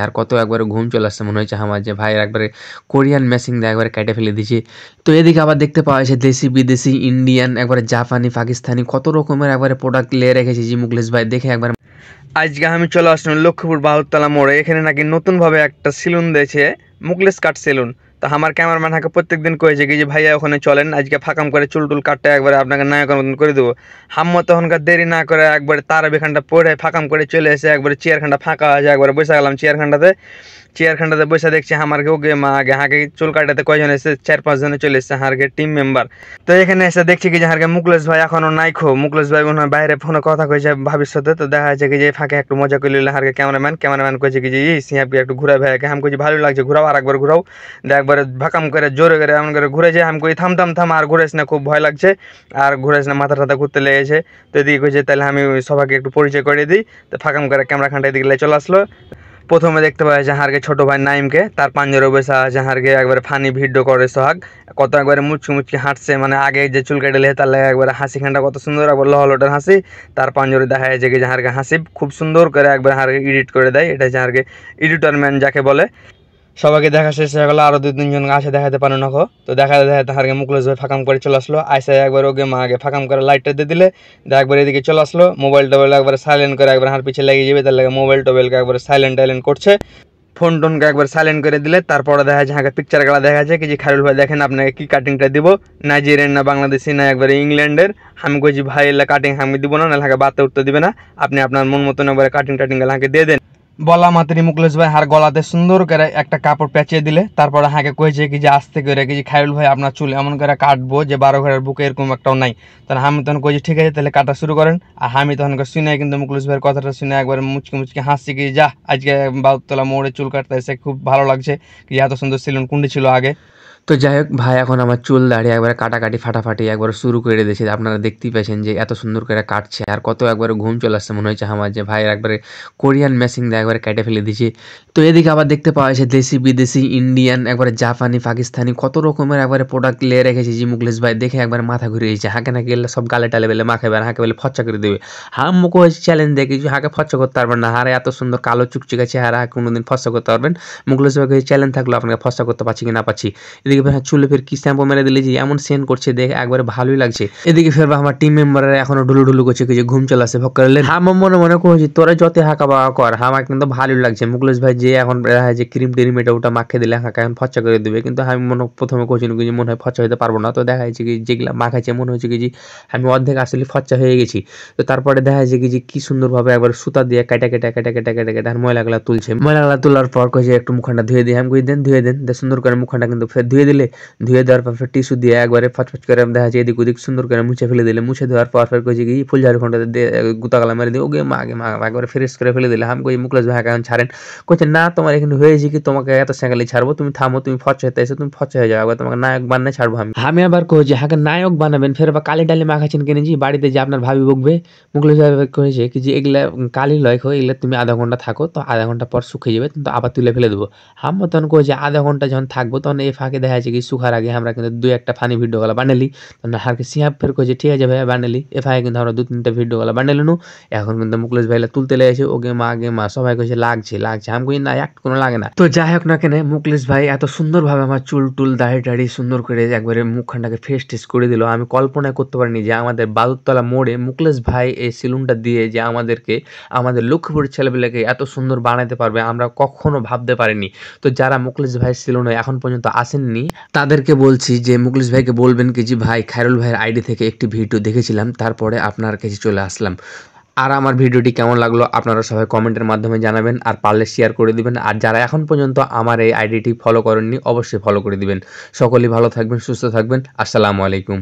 আর কত একবারে ঘুম চলে আসছে মনে হচ্ছে আমার যে ভাই একবারে কোরিয়ান মেশিং দিয়ে একবারে কেটে ফেলে দিয়েছি। তো এদিকে আবার দেখতে পাওয়া যাচ্ছে দেশি বিদেশি ইন্ডিয়ান একবারে জাপানি পাকিস্তানি কত রকমের একবারে প্রোডাক্ট নিয়ে রেখেছি জি মুকলেশ ভাই দেখে একবার। আজকে আমি চলে আসলাম লক্ষ্মীপুর বাহুতলা মোড়ে। এখানে নাকি নতুনভাবে একটা সেলুন দিয়েছে, মুকলেশ কাট সেলুন। তো আমার ক্যামেরাম্যান হাকে প্রত্যেকদিন কয়েছে কি যে ভাইয়া ওখানে চলেন, আজকে ফাঁকাম করে চুল টুল কাটতে একবারে আপনাকে নায়কের মতন করে দেবো। হাম্ম তখনকার দেরি না করে একবারে তার বেখানটা পড়ে ফাঁকাম করে চলে এসে একবারে চেয়ারখানটা ফাঁকা আছে, একবারে বসে গেলাম চেয়ারখানটাতে বসে দেখছি আমার ওকে মা আগে হাঁকে চুল কাটাতে কয়জন এসে 4-5 জনে চলে এসছে হারকে টিম মেম্বার। তো এখানে এসে দেখছি কি যে হারকে মুকলেশ ভাই এখনো নাই খো। মুকলেশ ভাই মনে হয় বাইরে ফোনে কথা কইছে ভাবির সাথে। তো দেখা যাচ্ছে কি যে ফাঁকে একটু মজা করে নিলে হারকে ক্যামেরাম্যান কইছে কি যে সিয়াপি একটু ঘুরা ভাইকে। আমি কইছি ভালো লাগছে, ঘুরাও আর একবার ঘুরাও। একবারে ভাকাম করে জোরে করে এমন করে ঘুরে যায়। আমি কই থাম আর ঘুরেছ না, খুব ভয় লাগছে আর ঘুরেছ না, মাথা টাথা ঘুরতে লেগেছে। তো এদিকে কইছে তাহলে আমি সবাইকে একটু পরিচয় করে দিই। তো ফাঁকাম করে ক্যামেরা খানটা এদিকে চলে আসলো। প্রথমে দেখতে পাওয়া যায় হারকে ছোট ভাই নাইমকে, তার পাঞ্জরে বসে আছে হারকে একবারে ফানি ভিডিও করে সোহাগ। কত একবারে মুচকি হাঁটছে, মানে আগে যে চুল কেটে তার লাগে একবারে হাসি খানটা কত সুন্দর একবার লহলটার হাসি। তার পাঞ্জরে দেখা যায় যে হারকে হাসি খুব সুন্দর করে একবার হারকে এডিট করে দেয়। এটা হচ্ছে হারকে এডিটর ম্যান যাকে বলে। সবাইকে দেখা শেষ হয়ে গেলো, আরো 2-3 জন আসে দেখাতে পারে না। তো দেখাতে হারকে মুকলেশ ভাই ফাঁকাম করে চলে আসলো। আইসা একবার ওকে মা আগে ফাঁকাম করে লাইটটা দিয়ে দিলে একবার এদিকে চলে আসলো। মোবাইল টোবাইল একবার সাইলেন্ট করে একবার হার পিছিয়ে লেগে যাবে, তার লাগে মোবাইল টোবাইলকে একবার সাইলেন্ট করছে। ফোন টোনকে একবার সাইলেন্ট করে দিলে তারপরে দেখা যায় হাঁকে পিকচার গুলা দেখা যায় কি যে খায়রুল ভাই দেখেন আপনাকে কি কাটিংটা দিব, নাইজেরিয়ান না বাংলাদেশি না একবারে ইংল্যান্ডের। আমি কইছি ভাই এলা কাটিং আমি দিব না, নাহলে হাঁকে বাতে উঠতে দিবে না, আপনি আপনার মন মতন একবারে কাটিং হাঁকে দিয়ে দেন। বলা মাত্রই মুকলেশ ভাই হার গলাতে সুন্দর করে একটা কাপড় পেঁচিয়ে দিলে তারপরে হাঁকে কয়েছে কি যে আস্তে করে কি যে খায়রুল ভাই আপনার চুল এমন করে কাটবো যে 12 ঘরের বুকে এরকম একটাও নাই। তাহলে আমি তখন কইছি ঠিক আছে তাহলে কাটা শুরু করেন। আর আমি তখন শুনে কিন্তু মুকলেশ ভাইয়ের কথাটা শুনে একবার মুচকি হাসছি কি যা আজকে বাউতলা মোড়ে চুল কাটতে এসে খুব ভালো লাগছে, কি এত সুন্দর সেলুন কোনটি ছিল আগে। তো যাই হোক ভাই এখন আমার চুল দাঁড়িয়ে একবারে কাটাকাটি ফাটাফাটি একবার শুরু করে দিয়েছে। আপনারা দেখতেই পেয়েছেন যে এত সুন্দর করে কাটছে আর কত একবারে ঘুম চলে আসছে মনে হচ্ছে আমার যে ভাই একবারে কোরিয়ান মেশিং দিয়ে একবারে কেটে ফেলে দিয়েছি। তো এদিকে আবার দেখতে পাওয়া যাচ্ছে দেশি বিদেশি ইন্ডিয়ান একবারে জাপানি পাকিস্তানি কত রকমের একবারে প্রোডাক্ট নিয়ে রেখেছি জি মুকলেশ ভাই দেখে একবার মাথা ঘুরে দিয়েছে। হাঁকে না গেলে সব গালে টালে বেলে মাখাবে আর হাঁকে বেলে ফচ্চা করে দেবে। মুখে হয়েছে চ্যালেঞ্জ দেখে যে হাঁকে ফচ্চা করতে পারবেন না, হারে এত সুন্দর কালো চুকচুকে চেহারা কোনোদিন ফচ্চা করতে পারবেন। মুকলেশ ভাইকে চ্যালেঞ্জ থাকলো আপনাকে ফচ্চা করতে পারছি কি না পাচ্ছি। এদিকে ভাই চুলে ফের কি শ্যাম্পু মেরে দিলে যে এমন সেন্ড করছে দেখে একবারে ভালোই লাগছে। এদিকে ফের আমার টিম মেম্বাররা এখনো ঢুলু করছে যে ঘুম চলে আসে ভক করলেন। মনে করছি তোরা যত হাঁকা বাঁকা কর, আমার কিন্তু ভালোই লাগছে। মুকলেশ ভাই যে এখন যে ক্রিম টেরিম এটা ওটা মাখিয়ে দিলে হাঁকা এখন ফচ্চা করে দেবে, কিন্তু আমি প্রথমে কোচিং যে মনে হয় ফচ্চা হতে পারবো না। তো দেখা যাচ্ছে কি যেগুলা মাখাচ্ছে মনে হচ্ছে কি যে আমি অর্ধেক আসলে ফচ্চা হয়ে গেছি। তো তারপরে দেখা যাচ্ছে কি যে কি সুন্দরভাবে একবার সুতা দিয়ে কেটে আর ময়লাগুলা তুলছে। ময়লাগুলা তোলার পর কইছে একটু মুখখানটা ধুয়ে দিয়ে, আমি কই দেন ধুয়ে দেন সুন্দর করে মুখখানটা কিন্তু ফের ধুয়ে দিলে। ধুয়ে দেওয়ার পর টিস্যু দিয়ে একবারে ফচফচ করে দেখা যায় এদিক ওদিক সুন্দর করে মুছে ফেলে দিলে। মুছে দেওয়ার পর ফের কইছে কি ফুলঝাড়ু খন্ডা দিয়ে গুতাগালা মেরে দিয়ে ওকে মা একবারে ফ্রেশ করে ফেলে দিলে। আমি কই মুকলেশ ভাই এখন ছাড়েন। কইছে না তোমার এখানে হয়েছে কি তোমাকে এত সেকালি ছাড়বো, তুমি থামো, তুমি ফচা হতে এসে তুমি ফচা হয়ে যাও, একবার তোমাকে নায়ক বানায় ছাড়বো আমি আবার কইছি হাকে নায়ক বানাবেন ফের আবার কালি ডালি মাখাচ্ছেন কিনে জি বাড়িতে যে আপনার ভাবি বকবে। মুকলেশ ভাই কইছে কি যে এগুলা কালি লয় এগুলা তুমি আধা ঘন্টা থাকো, তো আধা ঘন্টা পর শুকিয়ে যাবে কিন্তু আবার তুলে ফেলে দেবো। আমি তখন কইছে আধা ঘন্টা যখন থাকবো তখন এই ফাঁকে দেখা যাচ্ছে কি শুকার আগে আমরা কিন্তু 2-1টা ফানি ভিডিও গলা বানালি। তখন হারকে সিয়াপ ফের কইছে ঠিক আছে ভাই বানালি। এ ফাঁকে কিন্তু আমরা 2-3টা ভিডিও গলা বানালি নু। এখন কিন্তু মুকলেশ ভাইলা তুলতে লেগেছে ওকে মা সবাই কইছে লাগছে আমি কই না এক কোনো লাগে না। তো যাই হোক না কেন মুকলেশ ভাই এত সুন্দরভাবে আমার চুল টুল দাড়ি সুন্দর করে একবারে মুখখানটাকে ফ্রেশ টেস্ট করে দিল। আমি কল্পনাই করতে পারিনি যে আমাদের বাদুরতলা মোড়ে মুকলেশ ভাই এই সেলুনটা দিয়ে যে আমাদের লক্ষ্মীপুরের ছেলেপেলেকে এত সুন্দর বানাতে পারবে আমরা কখনো ভাবতে পারিনি। তো যারা মুকলেশ ভাই সেলুনে এখন পর্যন্ত আসেননি তাদেরকে বলছি যে মুকলেশ ভাইকে বলবেন কি যে ভাই খায়রুল ভাইয়ের আইডি থেকে একটি ভিডিও দেখেছিলাম তারপরে আপনার কাছে চলে আসলাম। আর আমার ভিডিওটি কেমন লাগলো আপনারা সবাই কমেন্টের মাধ্যমে জানাবেন আর পারলে শেয়ার করে দিবেন। আর যারা এখন পর্যন্ত আমার এই আইডিটি ফলো করেননি অবশ্যই ফলো করে দিবেন। সকলেই ভালো থাকবেন, সুস্থ থাকবেন। আসসালামু আলাইকুম।